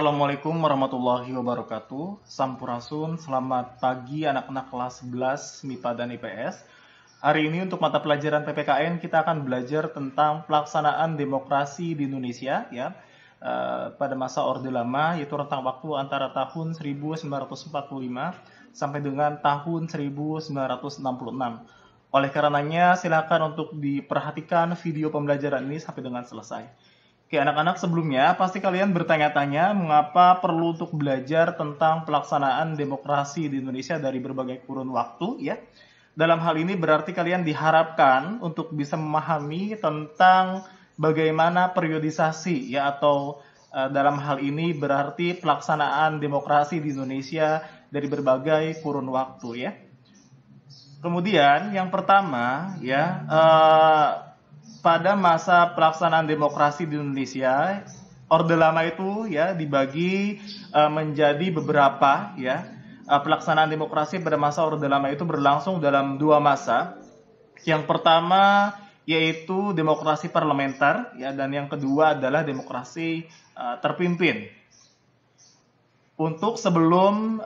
Assalamualaikum warahmatullahi wabarakatuh. Sampurasun, selamat pagi anak-anak kelas 11 MIPA dan IPS. Hari ini untuk mata pelajaran PPKN kita akan belajar tentang pelaksanaan demokrasi di Indonesia ya. Pada masa Orde Lama, yaitu rentang waktu antara tahun 1945 sampai dengan tahun 1966. Oleh karenanya silakan untuk diperhatikan video pembelajaran ini sampai dengan selesai. Oke, anak-anak, sebelumnya pasti kalian bertanya-tanya mengapa perlu untuk belajar tentang pelaksanaan demokrasi di Indonesia dari berbagai kurun waktu ya. Dalam hal ini berarti kalian diharapkan untuk bisa memahami tentang bagaimana periodisasi ya, atau dalam hal ini berarti pelaksanaan demokrasi di Indonesia dari berbagai kurun waktu ya. Kemudian yang pertama ya, pada masa pelaksanaan demokrasi di Indonesia, Orde Lama itu ya dibagi menjadi beberapa ya. Pelaksanaan demokrasi pada masa Orde Lama itu berlangsung dalam dua masa. Yang pertama yaitu demokrasi parlementer ya, dan yang kedua adalah demokrasi terpimpin. Untuk sebelum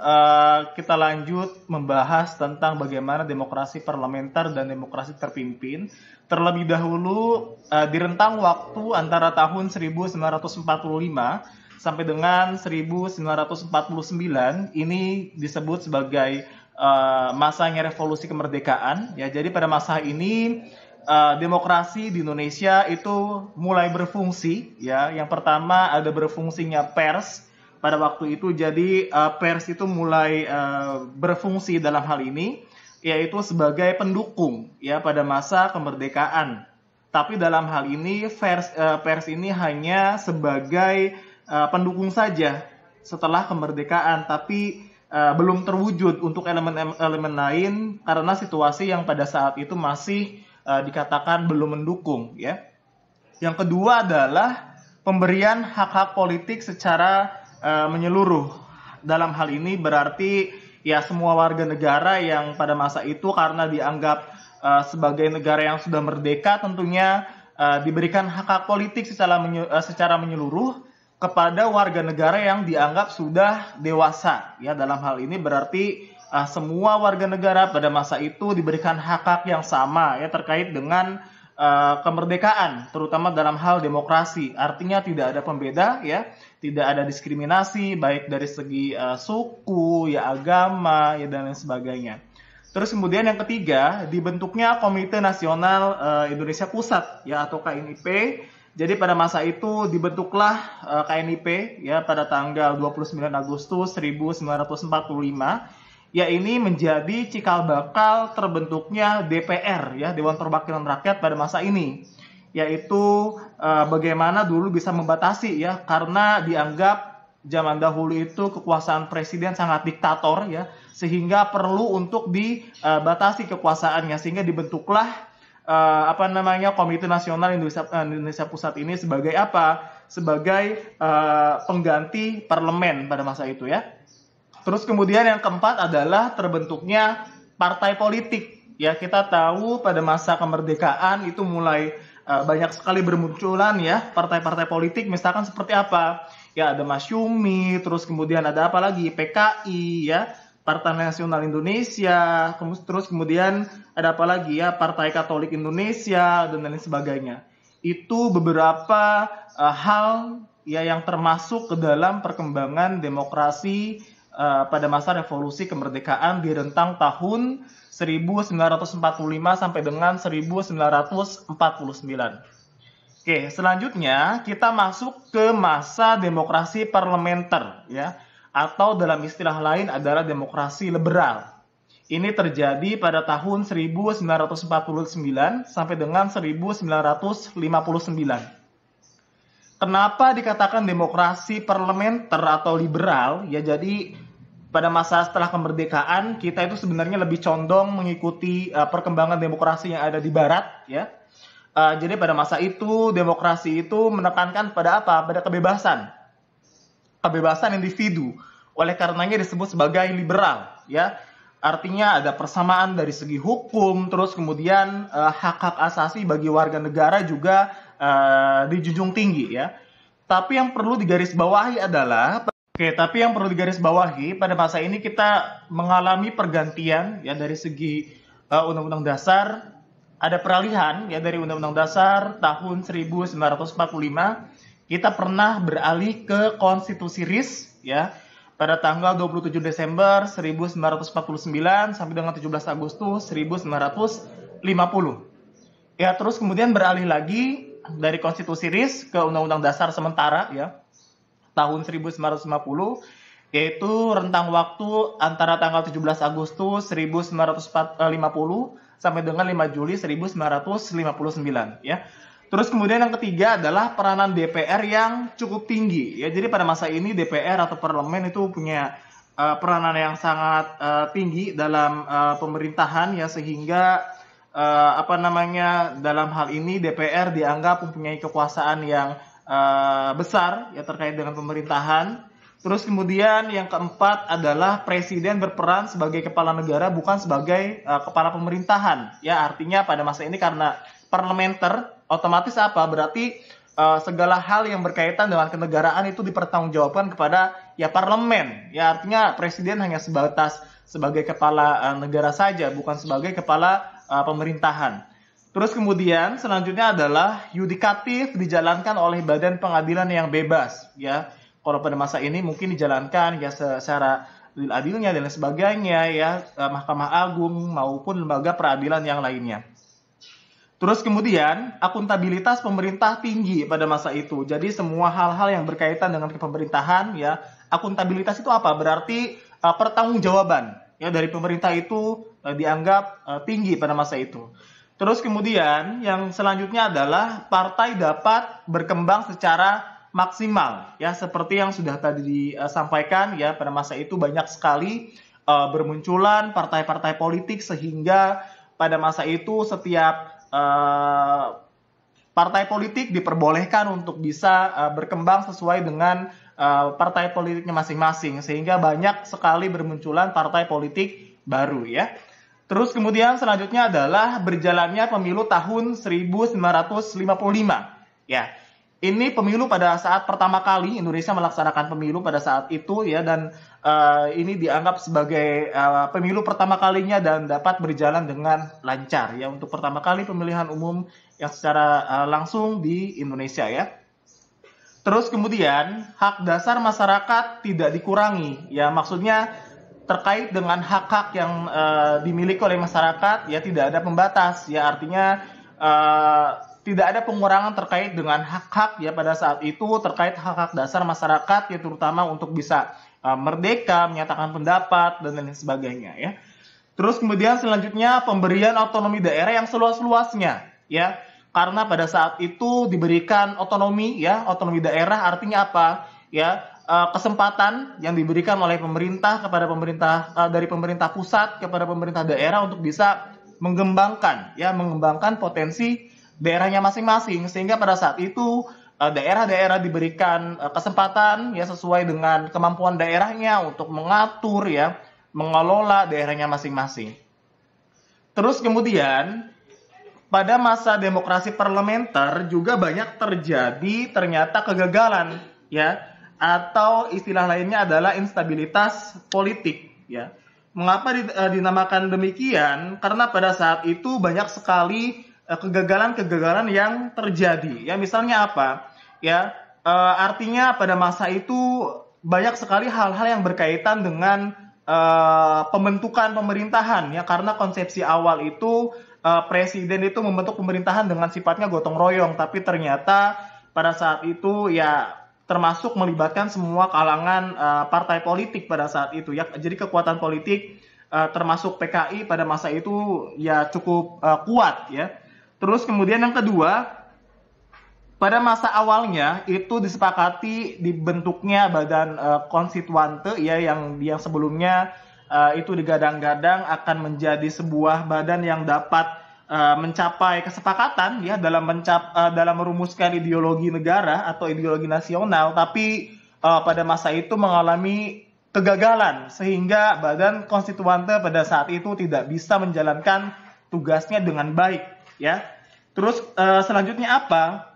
kita lanjut membahas tentang bagaimana demokrasi parlementer dan demokrasi terpimpin, terlebih dahulu di rentang waktu antara tahun 1945 sampai dengan 1949 ini disebut sebagai masanya revolusi kemerdekaan ya. Jadi pada masa ini demokrasi di Indonesia itu mulai berfungsi ya. Yang pertama ada berfungsinya pers. Pada waktu itu jadi pers itu mulai berfungsi dalam hal ini, yaitu sebagai pendukung ya pada masa kemerdekaan. Tapi dalam hal ini pers ini hanya sebagai pendukung saja setelah kemerdekaan, tapi belum terwujud untuk elemen-elemen lain karena situasi yang pada saat itu masih dikatakan belum mendukung ya. Yang kedua adalah pemberian hak-hak politik secara menyeluruh. Dalam hal ini berarti ya semua warga negara yang pada masa itu karena dianggap sebagai negara yang sudah merdeka tentunya diberikan hak-hak politik secara menyeluruh kepada warga negara yang dianggap sudah dewasa ya. Dalam hal ini berarti semua warga negara pada masa itu diberikan hak-hak yang sama ya terkait dengan kemerdekaan, terutama dalam hal demokrasi. Artinya tidak ada pembeda ya, tidak ada diskriminasi baik dari segi suku, ya agama, ya dan lain sebagainya. Terus kemudian yang ketiga, dibentuknya Komite Nasional Indonesia Pusat ya atau KNIP. Jadi pada masa itu dibentuklah KNIP ya pada tanggal 29 Agustus 1945. Ya ini menjadi cikal bakal terbentuknya DPR ya, Dewan Perwakilan Rakyat pada masa ini, yaitu bagaimana dulu bisa membatasi ya, karena dianggap zaman dahulu itu kekuasaan presiden sangat diktator ya, sehingga perlu untuk dibatasi kekuasaannya, sehingga dibentuklah Komite Nasional Indonesia Pusat ini sebagai apa? Sebagai pengganti parlemen pada masa itu ya. Terus kemudian yang keempat adalah terbentuknya partai politik. Ya, kita tahu pada masa kemerdekaan itu mulai banyak sekali bermunculan ya partai-partai politik, misalkan seperti apa? Ya, ada Masyumi, terus kemudian ada apa lagi? PKI ya, Partai Nasional Indonesia, terus kemudian ada apa lagi ya? Partai Katolik Indonesia dan lain sebagainya. Itu beberapa hal ya yang termasuk ke dalam perkembangan demokrasi pada masa revolusi kemerdekaan di rentang tahun 1945 sampai dengan 1949. Oke, selanjutnya kita masuk ke masa demokrasi parlementer ya, atau dalam istilah lain adalah demokrasi liberal. Ini terjadi pada tahun 1949 sampai dengan 1959. Kenapa dikatakan demokrasi parlementer atau liberal? Ya jadi pada masa setelah kemerdekaan kita itu sebenarnya lebih condong mengikuti perkembangan demokrasi yang ada di barat ya. Jadi pada masa itu demokrasi itu menekankan pada apa? Pada kebebasan. Kebebasan individu. Oleh karenanya disebut sebagai liberal ya. Artinya ada persamaan dari segi hukum, terus kemudian hak-hak asasi bagi warga negara juga dijunjung tinggi ya. Tapi yang perlu digarisbawahi adalah pada masa ini kita mengalami pergantian ya dari segi Undang-Undang Dasar, ada peralihan ya dari Undang-Undang Dasar tahun 1945 kita pernah beralih ke Konstitusi RIS ya pada tanggal 27 Desember 1949 sampai dengan 17 Agustus 1950. Ya, terus kemudian beralih lagi dari Konstitusi RIS ke Undang-Undang Dasar sementara ya tahun 1950, yaitu rentang waktu antara tanggal 17 Agustus 1950 sampai dengan 5 Juli 1959 ya. Terus kemudian yang ketiga adalah peranan DPR yang cukup tinggi ya. Jadi pada masa ini DPR atau parlemen itu punya peranan yang sangat tinggi dalam pemerintahan ya, sehingga dalam hal ini DPR dianggap mempunyai kekuasaan yang besar ya terkait dengan pemerintahan. Terus kemudian yang keempat adalah presiden berperan sebagai kepala negara bukan sebagai kepala pemerintahan ya. Artinya pada masa ini karena parlementer, otomatis apa? Berarti segala hal yang berkaitan dengan kenegaraan itu dipertanggungjawabkan kepada ya parlemen ya. Artinya presiden hanya sebatas sebagai kepala negara saja, bukan sebagai kepala pemerintahan. Terus kemudian selanjutnya adalah yudikatif dijalankan oleh badan pengadilan yang bebas ya. Kalau pada masa ini mungkin dijalankan ya secara adil-adilnya dan sebagainya ya, Mahkamah Agung maupun lembaga peradilan yang lainnya. Terus kemudian akuntabilitas pemerintah tinggi pada masa itu. Jadi semua hal-hal yang berkaitan dengan pemerintahan ya, akuntabilitas itu apa? Berarti pertanggungjawaban ya dari pemerintah itu dianggap tinggi pada masa itu. Terus kemudian yang selanjutnya adalah partai dapat berkembang secara maksimal ya, seperti yang sudah tadi disampaikan ya, pada masa itu banyak sekali bermunculan partai-partai politik sehingga pada masa itu setiap partai politik diperbolehkan untuk bisa berkembang sesuai dengan partai politiknya masing-masing, sehingga banyak sekali bermunculan partai politik baru ya. Terus kemudian selanjutnya adalah berjalannya pemilu tahun 1955 ya. Ini pemilu pada saat pertama kali Indonesia melaksanakan pemilu pada saat itu ya, dan ini dianggap sebagai pemilu pertama kalinya dan dapat berjalan dengan lancar ya, untuk pertama kali pemilihan umum yang secara langsung di Indonesia ya. Terus kemudian hak dasar masyarakat tidak dikurangi ya, maksudnya terkait dengan hak-hak yang dimiliki oleh masyarakat ya tidak ada pembatas ya, artinya tidak ada pengurangan terkait dengan hak-hak ya pada saat itu, terkait hak-hak dasar masyarakat ya, terutama untuk bisa merdeka, menyatakan pendapat dan lain sebagainya ya. Terus kemudian selanjutnya pemberian otonomi daerah yang seluas-luasnya ya, karena pada saat itu diberikan otonomi ya, otonomi daerah artinya apa ya, kesempatan yang diberikan oleh pemerintah kepada pemerintah dari pemerintah pusat kepada pemerintah daerah untuk bisa mengembangkan potensi daerahnya masing-masing, sehingga pada saat itu daerah-daerah diberikan kesempatan ya sesuai dengan kemampuan daerahnya untuk mengatur ya, mengelola daerahnya masing-masing. Terus kemudian pada masa demokrasi parlementer juga banyak terjadi ternyata kegagalan ya, atau istilah lainnya adalah instabilitas politik ya. Mengapa dinamakan demikian? Karena pada saat itu banyak sekali kegagalan-kegagalan yang terjadi ya. Misalnya apa ya, artinya pada masa itu banyak sekali hal-hal yang berkaitan dengan pembentukan pemerintahan ya, karena konsepsi awal itu presiden itu membentuk pemerintahan dengan sifatnya gotong royong, tapi ternyata pada saat itu ya termasuk melibatkan semua kalangan partai politik pada saat itu ya. Jadi kekuatan politik termasuk PKI pada masa itu ya cukup kuat ya. Terus kemudian yang kedua, pada masa awalnya itu disepakati dibentuknya badan konstituante ya, yang sebelumnya itu digadang-gadang akan menjadi sebuah badan yang dapat mencapai kesepakatan ya dalam merumuskan ideologi negara atau ideologi nasional, tapi pada masa itu mengalami kegagalan sehingga badan konstituante pada saat itu tidak bisa menjalankan tugasnya dengan baik ya. Terus selanjutnya apa?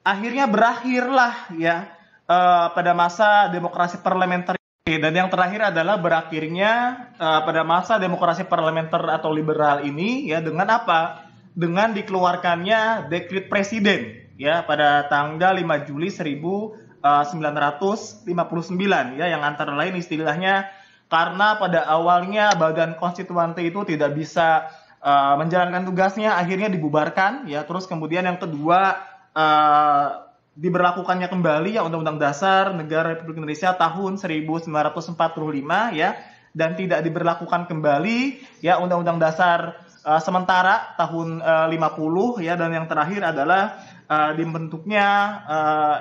akhirnya berakhirlah ya pada masa demokrasi parlementer. Dan yang terakhir adalah berakhirnya pada masa demokrasi parlementer atau liberal ini ya dengan apa? Dengan dikeluarkannya dekret presiden ya pada tanggal 5 Juli 1959 ya, yang antara lain istilahnya karena pada awalnya Badan Konstituante itu tidak bisa menjalankan tugasnya, akhirnya dibubarkan ya. Terus kemudian yang kedua diberlakukannya kembali ya Undang-Undang Dasar Negara Republik Indonesia tahun 1945 ya, dan tidak diberlakukan kembali ya Undang-Undang Dasar sementara tahun 50 ya, dan yang terakhir adalah dibentuknya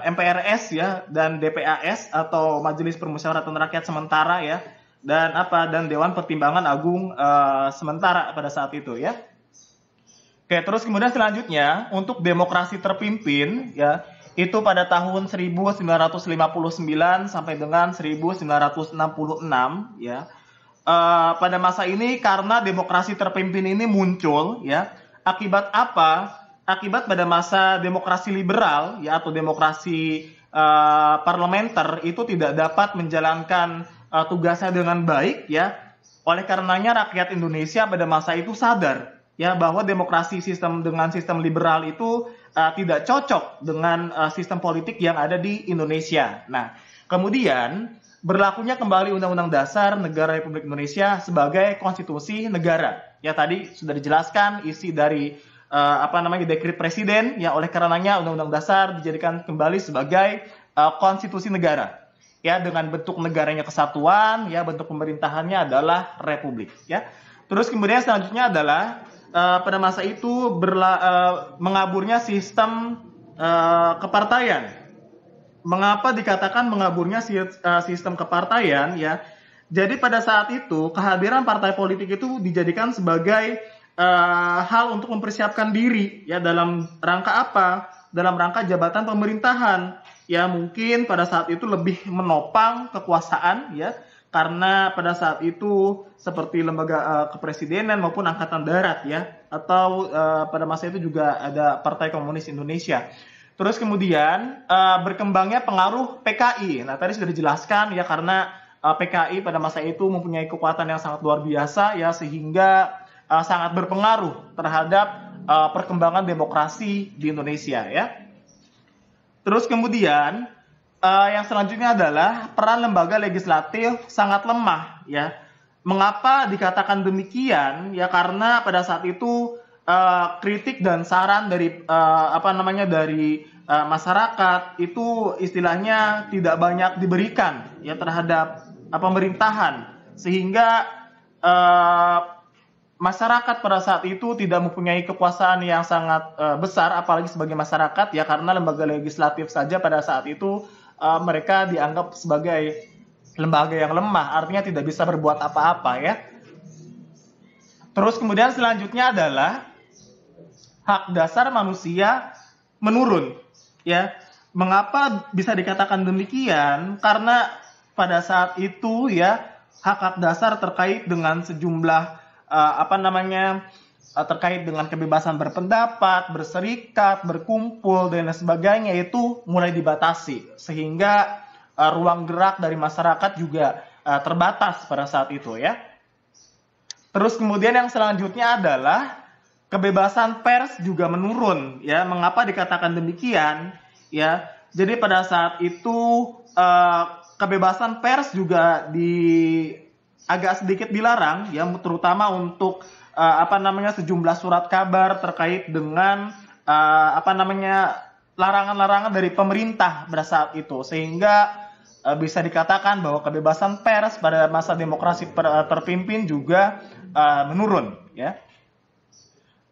MPRS ya dan DPAS atau Majelis Permusyawaratan Rakyat sementara ya, dan Dewan Pertimbangan Agung sementara pada saat itu ya. Oke, terus kemudian selanjutnya untuk demokrasi terpimpin ya, itu pada tahun 1959 sampai dengan 1966 ya. Pada masa ini karena demokrasi terpimpin ini muncul ya, akibat apa? Akibat pada masa demokrasi liberal ya atau demokrasi parlementer itu tidak dapat menjalankan tugasnya dengan baik ya. Oleh karenanya rakyat Indonesia pada masa itu sadar ya bahwa demokrasi sistem liberal itu tidak cocok dengan sistem politik yang ada di Indonesia. Nah, kemudian berlakunya kembali Undang-Undang Dasar Negara Republik Indonesia sebagai konstitusi negara. Ya tadi sudah dijelaskan isi dari dekret presiden. Ya oleh karenanya Undang-Undang Dasar dijadikan kembali sebagai konstitusi negara. Ya dengan bentuk negaranya kesatuan, ya bentuk pemerintahannya adalah republik. Ya. Terus kemudian selanjutnya adalah pada masa itu mengaburnya sistem kepartaian. Mengapa dikatakan mengaburnya sistem kepartaian ya? Jadi pada saat itu kehadiran partai politik itu dijadikan sebagai hal untuk mempersiapkan diri ya dalam rangka apa? Dalam rangka jabatan pemerintahan. Ya mungkin pada saat itu lebih menopang kekuasaan ya. Karena pada saat itu seperti lembaga kepresidenan maupun angkatan darat ya, atau pada masa itu juga ada Partai Komunis Indonesia. Terus kemudian berkembangnya pengaruh PKI. Nah tadi sudah dijelaskan ya karena PKI pada masa itu mempunyai kekuatan yang sangat luar biasa ya, sehingga sangat berpengaruh terhadap perkembangan demokrasi di Indonesia ya. Terus kemudian yang selanjutnya adalah peran lembaga legislatif sangat lemah ya. Mengapa dikatakan demikian? Ya karena pada saat itu kritik dan saran dari masyarakat itu istilahnya tidak banyak diberikan ya terhadap pemerintahan, sehingga masyarakat pada saat itu tidak mempunyai kekuasaan yang sangat besar, apalagi sebagai masyarakat ya, karena lembaga legislatif saja pada saat itu mereka dianggap sebagai lembaga yang lemah, artinya tidak bisa berbuat apa-apa ya. Terus kemudian selanjutnya adalah hak dasar manusia menurun ya. Mengapa bisa dikatakan demikian? Karena pada saat itu ya hak dasar terkait dengan sejumlah terkait dengan kebebasan berpendapat, berserikat, berkumpul dan sebagainya itu mulai dibatasi, sehingga ruang gerak dari masyarakat juga terbatas pada saat itu ya. Terus kemudian yang selanjutnya adalah kebebasan pers juga menurun ya. Mengapa dikatakan demikian ya? Jadi pada saat itu kebebasan pers juga agak sedikit dilarang ya, terutama untuk sejumlah surat kabar terkait dengan larangan-larangan dari pemerintah pada saat itu, sehingga bisa dikatakan bahwa kebebasan pers pada masa demokrasi terpimpin juga menurun ya.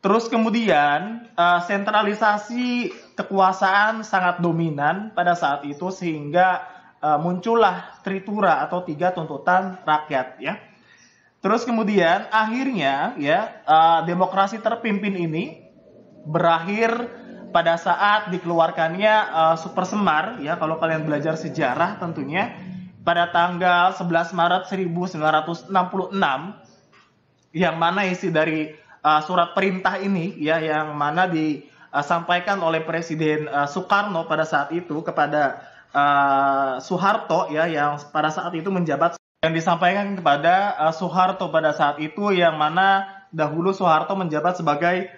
Terus kemudian sentralisasi kekuasaan sangat dominan pada saat itu, sehingga muncullah tritura atau 3 tuntutan rakyat ya. Terus kemudian akhirnya ya demokrasi terpimpin ini berakhir pada saat dikeluarkannya Super Semar ya, kalau kalian belajar sejarah tentunya pada tanggal 11 Maret 1966, yang mana isi dari surat perintah ini ya, yang mana disampaikan oleh Presiden Soekarno pada saat itu kepada Soeharto ya, yang pada saat itu menjabat, yang disampaikan kepada Soeharto pada saat itu, yang mana dahulu Soeharto menjabat sebagai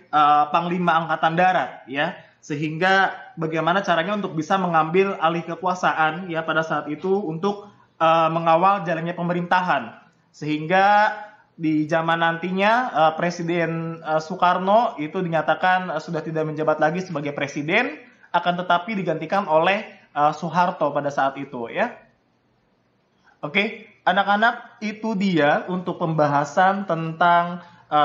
Panglima Angkatan Darat ya, sehingga bagaimana caranya untuk bisa mengambil alih kekuasaan ya pada saat itu untuk mengawal jalannya pemerintahan, sehingga di zaman nantinya Presiden Soekarno itu dinyatakan sudah tidak menjabat lagi sebagai presiden, akan tetapi digantikan oleh Soeharto pada saat itu ya. Oke, anak-anak, itu dia untuk pembahasan tentang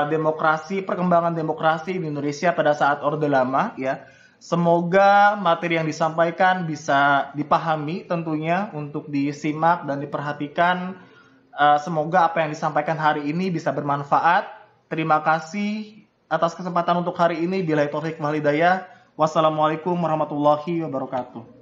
demokrasi, perkembangan demokrasi di Indonesia pada saat Orde Lama ya. Semoga materi yang disampaikan bisa dipahami tentunya, untuk disimak dan diperhatikan. Semoga apa yang disampaikan hari ini bisa bermanfaat. Terima kasih atas kesempatan untuk hari ini. Billahi taufik wal hidayah. Wassalamualaikum warahmatullahi wabarakatuh.